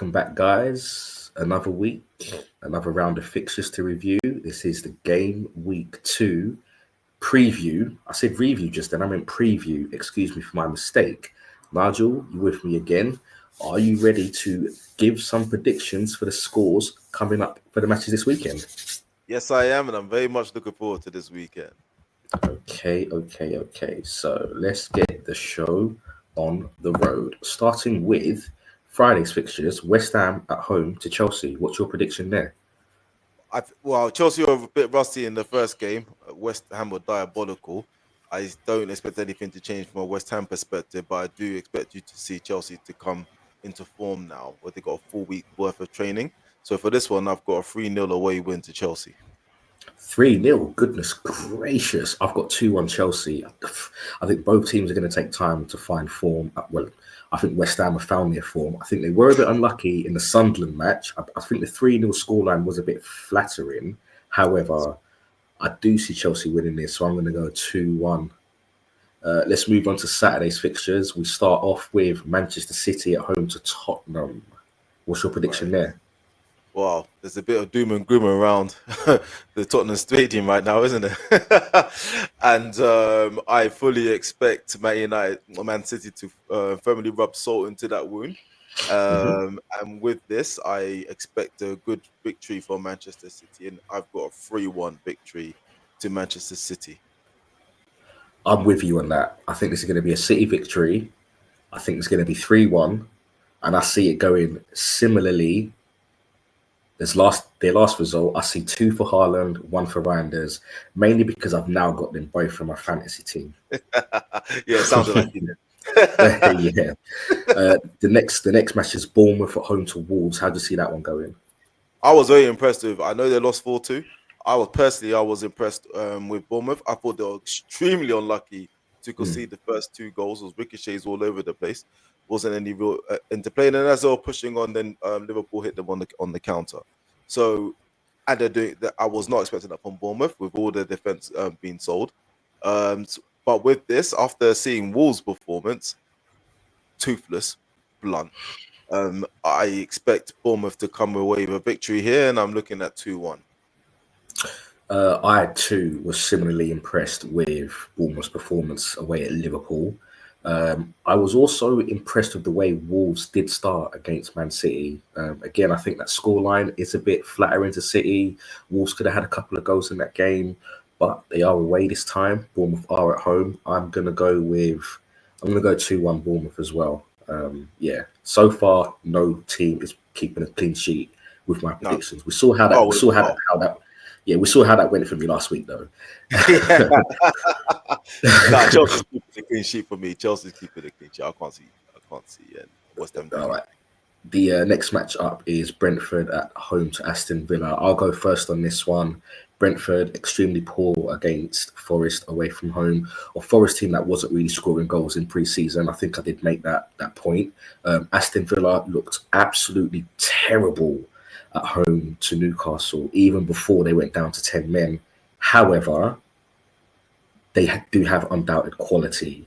Welcome back, guys. Another week, another round of fixtures to review. This is the game week 2 preview. I said review just then, I meant preview. Excuse me for my mistake. Nigel, you with me again? Are you ready to give some predictions for the scores coming up for the matches this weekend? Yes, I am, and I'm very much looking forward to this weekend. Okay. So let's get the show on the road. Starting with Friday's fixtures, West Ham at home to Chelsea. What's your prediction there? Chelsea were a bit rusty in the first game. West Ham were diabolical. I don't expect anything to change from a West Ham perspective, but I do expect you to see Chelsea to come into form now, where they got a full week worth of training. So for this one, I've got a 3-0 away win to Chelsea. 3-0. Goodness gracious. I've got 2-1 Chelsea. I think both teams are going to take time to find form. Well, I think West Ham have found their form. I think they were a bit unlucky in the Sunderland match. I think the 3-0 scoreline was a bit flattering. However, I do see Chelsea winning this, so I'm going to go 2-1. Let's move on to Saturday's fixtures. We start off with Manchester City at home to Tottenham. What's your prediction there? Wow, there's a bit of doom and gloom around the Tottenham Stadium right now, isn't it? And I fully expect Man City to firmly rub salt into that wound. And with this, I expect a good victory for Manchester City, and I've got a 3-1 victory to Manchester City. I'm with you on that. I think this is going to be a City victory. I think it's going to be 3-1. And I see it going similarly. Their last result, I see 2 for Haaland, 1 for Reinders, mainly because I've now got them both from my fantasy team. Yeah, sounds like you did. Yeah. The next match is Bournemouth at home to Wolves. How do you see that one going? I was very impressed with. I know they lost 4-2. I was impressed with Bournemouth. I thought they were extremely unlucky to concede the first 2 goals. It was ricochets all over the place. Wasn't any real interplay. And then as they were pushing on, then Liverpool hit them on the counter. So, and they're doing that. I was not expecting that from Bournemouth with all their defense being sold. But with this, after seeing Wolves' performance, toothless, blunt, I expect Bournemouth to come away with a victory here, and I'm looking at 2-1. I too was similarly impressed with Bournemouth's performance away at Liverpool. I was also impressed with the way Wolves did start against Man City. Again, I think that scoreline is a bit flattering to City. Wolves could have had a couple of goals in that game, but they are away this time. Bournemouth are at home. I'm going to go 2-1 Bournemouth as well. So far, no team is keeping a clean sheet with my predictions. We saw how that went for me last week, though. Chelsea's keeping the clean sheet for me. Chelsea's keeping the clean sheet. I can't see. And West Ham doing? All right. The next match up is Brentford at home to Aston Villa. I'll go first on this one. Brentford extremely poor against Forest away from home. A Forest team that wasn't really scoring goals in pre-season. I think I did make that point. Aston Villa looked absolutely terrible at home to Newcastle, even before they went down to 10 men. However, they do have undoubted quality.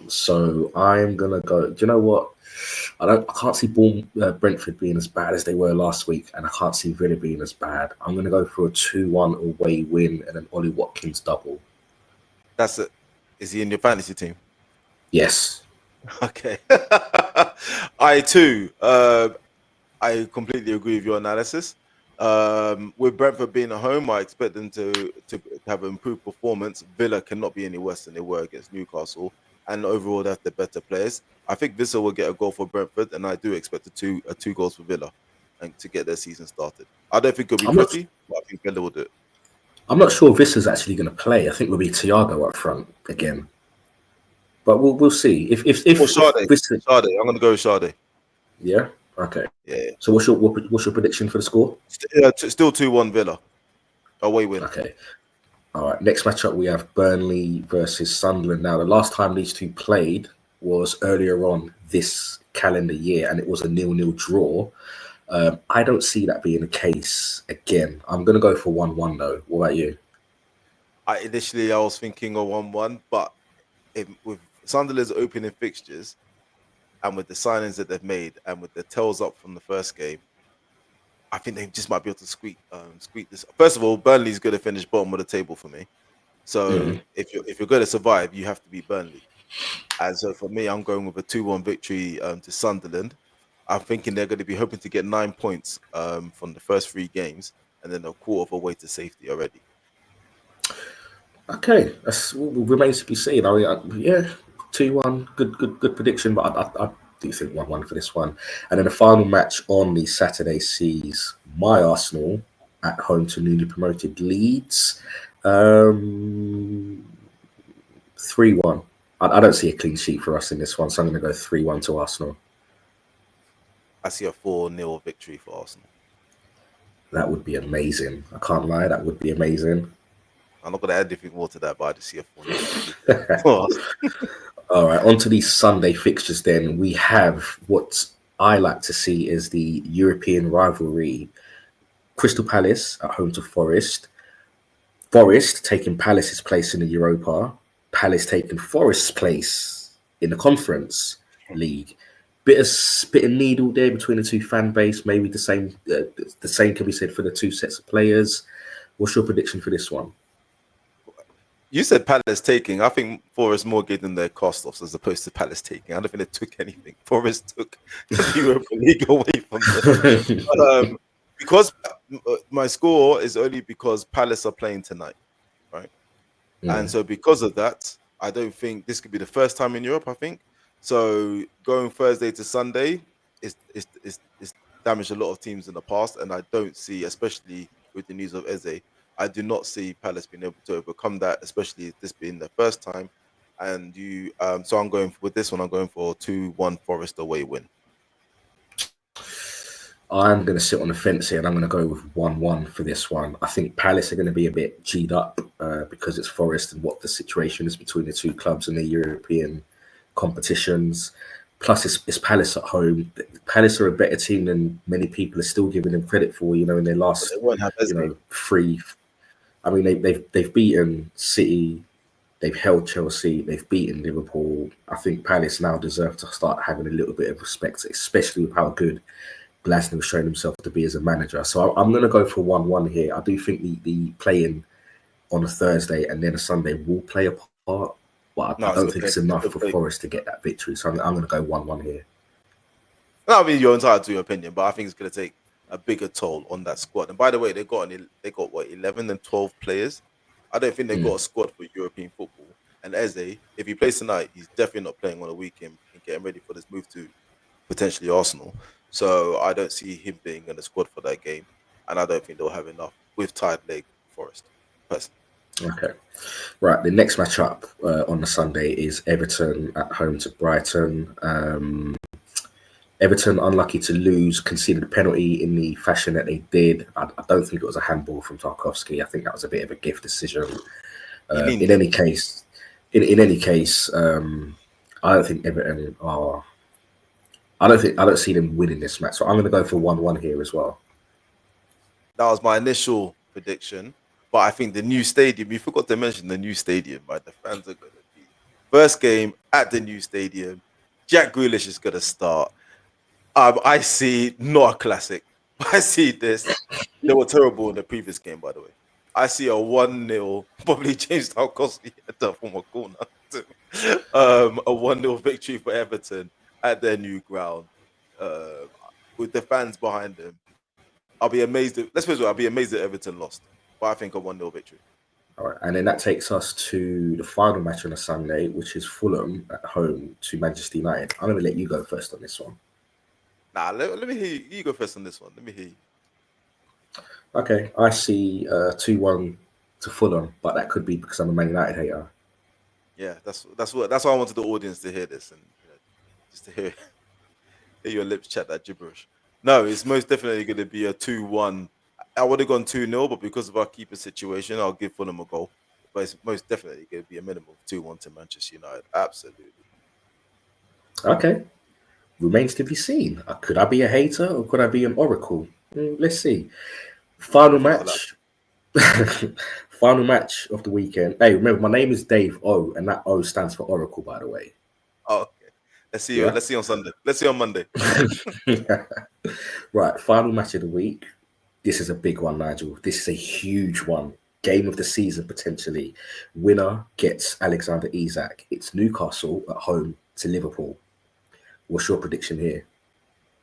So I'm going to go, do you know what? I can't see Brentford being as bad as they were last week, and I can't see Villa being as bad. I'm going to go for a 2-1 away win and an Ollie Watkins double. That's it. Is he in your fantasy team? Yes. Okay. I too. I completely agree with your analysis. With Brentford being at home, I expect them to have an improved performance. Villa cannot be any worse than they were against Newcastle, and overall, that's the better players. I think Villa will get a goal for Brentford, and I do expect two goals for Villa, and to get their season started. I don't think it'll be pretty, but I think Villa will do it. I'm not sure Vissa's actually going to play. I think it'll be Thiago up front again, but we'll see. If Sade, Vissa, I'm going to go with Sade. Yeah. Okay. Yeah. So what's your prediction for the score? Still 2-1 Villa. Away win. Okay. All right. Next matchup we have Burnley versus Sunderland. Now, the last time these two played was earlier on this calendar year, and it was a 0-0 draw. I don't see that being the case again. I'm going to go for 1-1 though. What about you? Initially, I was thinking of 1-1, but with Sunderland's opening fixtures, and with the signings that they've made, and with the tails up from the first game, I think they just might be able to squeak this. First of all, Burnley's going to finish bottom of the table for me. So if you're going to survive, you have to beat Burnley. And so for me, I'm going with a 2-1 victory to Sunderland. I'm thinking they're going to be hoping to get 9 points from the first 3 games, and then a quarter of a way to safety already. Okay, that's remains to be seen. I mean, yeah, 2-1, good prediction, but I do think 1-1 for this one. And then the final match on the Saturday sees my Arsenal at home to newly promoted Leeds. 3-1. I don't see a clean sheet for us in this one, so I'm going to go 3-1 to Arsenal. I see a 4-0 victory for Arsenal. That would be amazing. I can't lie, that would be amazing. I'm not going to add anything more to that, but I just see a 4-0. All right, on to these Sunday fixtures then. We have what I like to see as the European rivalry. Crystal Palace at home to Forest. Forest taking Palace's place in the Europa. Palace taking Forest's place in the Conference League. Bit of needle there between the two fan base. Maybe the same can be said for the two sets of players. What's your prediction for this one? You said Palace taking. I think Forest more gave them their cost offs as opposed to Palace taking. I don't think they took anything. Forest took the Europa League away from them. Because my score is only because Palace are playing tonight, right? And so because of that, I don't think this could be the first time in Europe, I think. So going Thursday to Sunday is damaged a lot of teams in the past, and I don't see, especially with the news of Eze, I do not see Palace being able to overcome that, especially this being their first time. And so I'm going with this one. I'm going for 2-1 Forest away win. I'm going to sit on the fence here, and I'm going to go with 1-1 for this one. I think Palace are going to be a bit G'd up because it's Forest and what the situation is between the two clubs in the European competitions. Plus, it's Palace at home. Palace are a better team than many people are still giving them credit for. In their last, 3. I mean, they've beaten City, they've held Chelsea, they've beaten Liverpool. I think Palace now deserve to start having a little bit of respect, especially with how good Glasner has shown himself to be as a manager. So I'm going to go for 1-1 here. I do think the playing on a Thursday and then a Sunday will play a part, but I don't think it's enough for Forest to get that victory. So I'm going to go 1-1 here. I mean, you're entitled to your opinion, but I think it's going to take a bigger toll on that squad. And by the way, they got what, 11 and 12 players. I don't think they've got a squad for European football. And Eze, if he plays tonight, he's definitely not playing on a weekend and getting ready for this move to potentially Arsenal. So I don't see him being in the squad for that game, and I don't think they'll have enough with tired leg Forest. Personally. Okay, right. The next matchup on the Sunday is Everton at home to Brighton. Everton unlucky to lose, conceded a penalty in the fashion that they did. I don't think it was a handball from Tarkowski. I think that was a bit of a gift decision. In any case, I don't think Everton are. I don't see them winning this match. So I'm going to go for 1-1 here as well. That was my initial prediction, but I think the new stadium. You forgot to mention the new stadium, right? The fans are going to be first game at the new stadium. Jack Grealish is going to start. I see not a classic. I see this. They were terrible in the previous game, by the way. I see a 1-0, probably James Tarkowski header from a corner. A 1-0 victory for Everton at their new ground, with the fans behind them. I'll be amazed. I'll be amazed that Everton lost, but I think a 1-0 victory. All right, and then that takes us to the final match on a Sunday, which is Fulham at home to Manchester United. I'm going to let you go first on this one. Nah, let me hear you. You go first on this one. Let me hear you. Okay, I see 2-1 to Fulham, but that could be because I'm a Man United hater. Yeah, that's why I wanted the audience to hear this and just to hear your lips chat that gibberish. No, it's most definitely going to be a 2-1. I would have gone 2-0, but because of our keeper situation, I'll give Fulham a goal. But it's most definitely going to be a minimum of 2-1 to Manchester United. Absolutely. Okay. Remains to be seen. Could I be a hater or could I be an oracle? Let's see. Final match. Final match of the weekend. Hey, remember, my name is Dave O, and that O stands for Oracle, by the way. Oh, okay. Let's see. Let's see on Sunday. Let's see on Monday. Right, final match of the week. This is a big one, Nigel. This is a huge one. Game of the season, potentially. Winner gets Alexander Isak. It's Newcastle at home to Liverpool. What's your prediction here?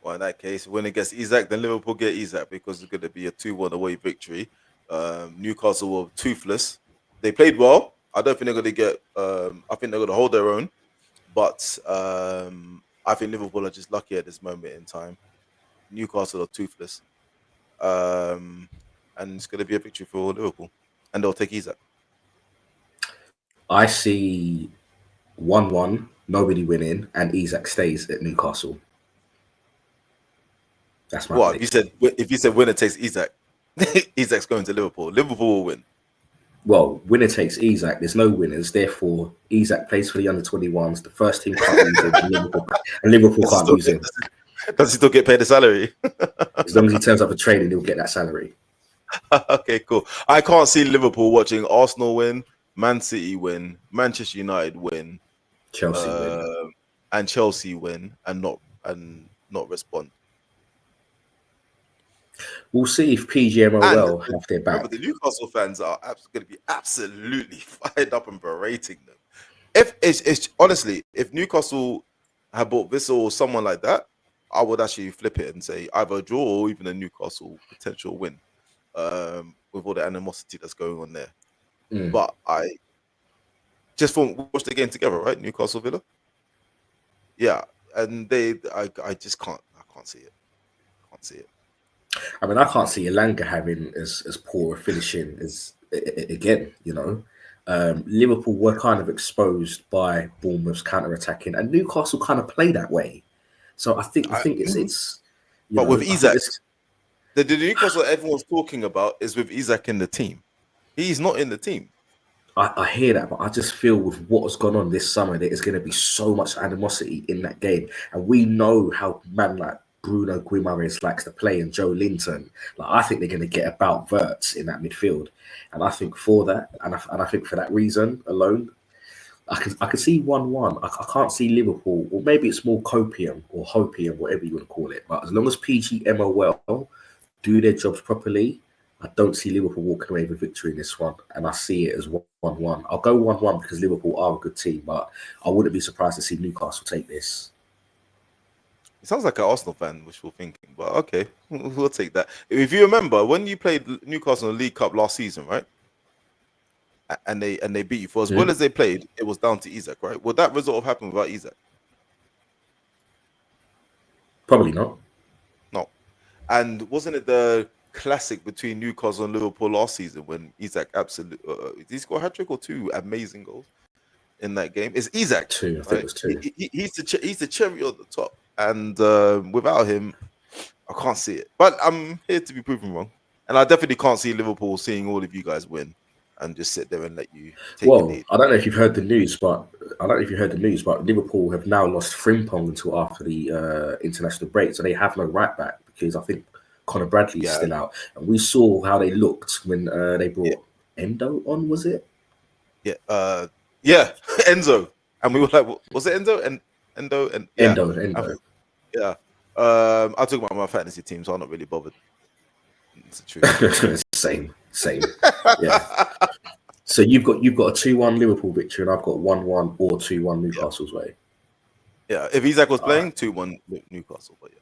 Well, in that case, winner gets Isak, then Liverpool get Isak because it's going to be a 2-1 away victory. Newcastle were toothless. They played well. I don't think they're going to get. I think they're going to hold their own, but I think Liverpool are just lucky at this moment in time. Newcastle are toothless, and it's going to be a victory for Liverpool, and they'll take Isak. I see 1-1, nobody winning, and Isak stays at Newcastle. That's my prediction. If you said winner takes Isak, Isak's going to Liverpool. Liverpool will win. Well, winner takes Isak. There's no winners. Therefore, Isak plays for the under-21s. The first team can't use him, and Liverpool can't use him. Does he still get paid the salary? As long as he turns up for training, he'll get that salary. Okay, cool. I can't see Liverpool watching Arsenal win, Man City win, Manchester United win, Chelsea win, and Chelsea win, and not respond. We'll see if PGMOL have their back. But the Newcastle fans are going to be absolutely fired up and berating them. If it's honestly, if Newcastle had bought Vissel or someone like that, I would actually flip it and say either a draw or even a Newcastle potential win, with all the animosity that's going on there. But I just watch the game together, right? Newcastle Villa. Yeah, and I just can't. I can't see it. Can't see it. I mean, I can't see Elanga having as poor a finishing as again. You know, Liverpool were kind of exposed by Bournemouth's counter-attacking, and Newcastle kind of play that way. So I think it's. But with Isak, the Newcastle everyone's talking about is with Isak in the team. He's not in the team. I hear that, but I just feel with what has gone on this summer, there is going to be so much animosity in that game, and we know how man like Bruno Guimaraes likes to play and Joe Linton. Like, I think they're going to get about Verts in that midfield, and I think for that, and I think for that reason alone, I can see 1-1. I can't see Liverpool, or maybe it's more copium or hopium, whatever you want to call it. But as long as PGMOL do their jobs properly, I don't see Liverpool walking away with victory in this one, and I see it as 1-1. I'll go 1-1 because Liverpool are a good team, but I wouldn't be surprised to see Newcastle take this. It sounds like an Arsenal fan, wishful thinking, but okay, we'll take that. If you remember, when you played Newcastle in the League Cup last season, right? And they beat you for as well as they played, it was down to Isak, right? Would that result have happened without Isak? Probably not. No. And wasn't it the classic between Newcastle and Liverpool last season when Isak absolutely did he score a hat-trick or 2 amazing goals in that game? It's Isak. 2, I think it was 2. He's the cherry on the top, and without him, I can't see it. But I'm here to be proven wrong, and I definitely can't see Liverpool seeing all of you guys win and just sit there and let you take the lead. I don't know if you've heard the news, but Liverpool have now lost Frimpong until after the international break, so they have no right back because I think Conor Bradley is still out, and we saw how they looked when they brought Endo on. Was it? Yeah, Enzo, and we were like, was it Endo? And Endo. Yeah. I talk about my fantasy team, so I'm not really bothered. It's the truth. Same. Yeah. So you've got a 2-1 Liverpool victory, and I've got 1-1 or 2-1 Newcastle's way. Yeah, if Isak was playing, 2-1 Newcastle, but yeah.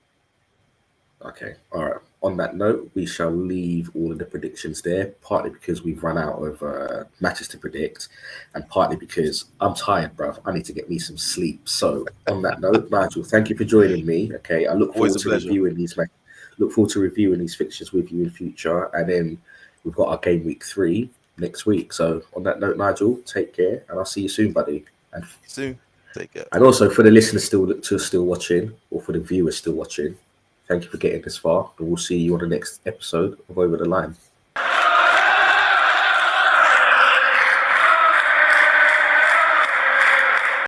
Okay, all right. On that note, we shall leave all of the predictions there, partly because we've run out of matches to predict, and partly because I'm tired, bruv. I need to get me some sleep. So, on that note, Nigel, thank you for joining me. Okay, I look forward to reviewing these matches. Look forward to reviewing these fixtures with you in future, and then we've got our game week 3 next week. So, on that note, Nigel, take care, and I'll see you soon, buddy. And soon, take care. And also for the listeners still watching, or for the viewers still watching, thank you for getting this far, and we'll see you on the next episode of Over the Line.